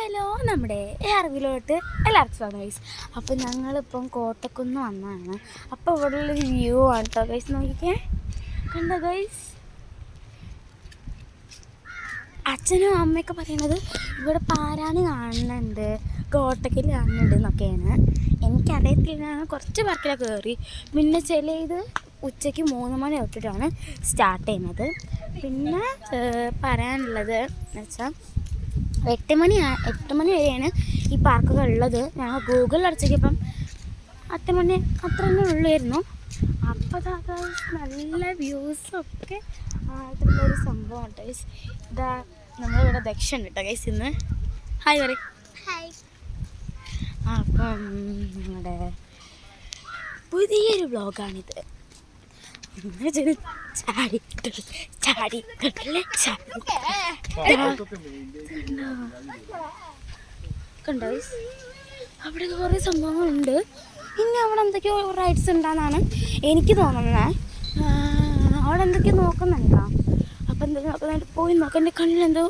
Hello, നമ്മുടെ അറിവിലോട്ട് എല്ലാവർക്കും സ്വാഗതം ഗൈസ്. അപ്പോൾ ഞങ്ങളിപ്പം കോട്ടക്കുന്ന് വന്നതാണ്. അപ്പോൾ ഇവിടെ ഉള്ളൊരു വ്യൂ ആണ് കേട്ടോ ഗൈസ്. നോക്കിക്കേ, കണ്ടോ ഗൈസ്? അച്ഛനും അമ്മയൊക്കെ പറയുന്നത് ഇവിടെ പാരാണി കാണുന്നുണ്ട്, കോട്ടക്കൽ കാണുന്നുണ്ട് എന്നൊക്കെയാണ്. എനിക്കറിയത്തില്ല, ഞാൻ കുറച്ച് പാർക്കിലൊക്കെ കയറി. പിന്നെ ഇത് ഉച്ചയ്ക്ക് 3 മണി തൊട്ടിട്ടാണ് സ്റ്റാർട്ട് ചെയ്യുന്നത്. പിന്നെ പറയാനുള്ളത് എന്ന് വെച്ചാൽ 8 മണി വരെയാണ് ഈ പാർക്കുകൾ ഉള്ളത്. ഞങ്ങൾ ഗൂഗിളിൽ അടിച്ചപ്പം 8 മണി അത്ര തന്നെ ഉള്ളായിരുന്നു. അപ്പോൾ നല്ല വ്യൂസൊക്കെ ആയിട്ടുള്ളൊരു സംഭവം കേട്ടോ ഗൈസ്. ഇതാ നമ്മളിവിടെ ദക്ഷൻ കേട്ടോ ഗൈസ്. ഇന്ന് ഹായ് പറയും. ഹായ്. അപ്പം നമ്മുടെ പുതിയൊരു വ്ളോഗാണിത്. കണ്ടോ, അവിടെ കുറേ സംഭവങ്ങളുണ്ട്. പിന്നെ അവിടെ എന്തൊക്കെയോ റൈഡ്സ് ഉണ്ടാന്നാണ് എനിക്ക് തോന്നുന്നത്. അവിടെ എന്തൊക്കെയോ നോക്കുന്നുണ്ടോ? അപ്പം എന്തൊക്കെ നോക്കുന്നുണ്ട്, പോയി നോക്കാം. എൻ്റെ കണ്ണിലെന്തോ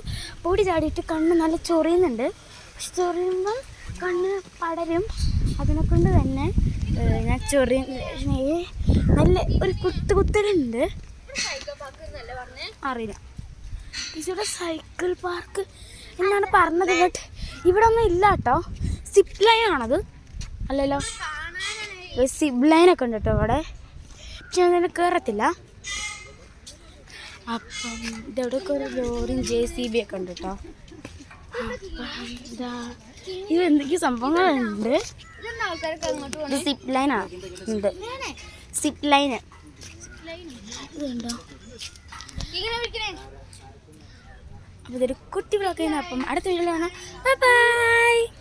പൊടി ചാടിയിട്ട് കണ്ണ് നല്ല ചൊറിയുന്നുണ്ട്. പക്ഷെ ചൊറിയുമ്പോൾ കണ്ണ് പടരും. അതിനെക്കൊണ്ട് തന്നെ ഞാൻ നല്ല ഒരു കുത്തലുണ്ട്. അറിയില്ല, ഇവിടെ സൈക്കിൾ പാർക്ക് എന്നാണ് പറഞ്ഞത്. ബട്ട് ഇവിടെ ഒന്നും ഇല്ല കേട്ടോ. സിപ്പ് ലൈൻ ആണത്, അല്ലല്ലോ? സിപ്പ് ലൈനൊക്കെ ഉണ്ട് കേട്ടോ ഇവിടെ. പക്ഷെ അങ്ങനെ കയറത്തില്ല. അപ്പം ഇതെവിടെയൊക്കെ ഒരു ലോറിയും JCB ഒക്കെ ഉണ്ട് കേട്ടോ. ഇതാ ഇത് എന്തൊക്കെയോ സംഭവങ്ങളുണ്ട്. ഇത് സിപ്പ് ലൈനാണ് ഉണ്ട്, സിപ്പ് ലൈന് ഇതുണ്ടോ? അപ്പോൾ ഇതൊരു കുട്ടി വ്ളോഗ്. അപ്പം അടുത്ത വീഡിയോയിൽ കാണാം. Bye bye.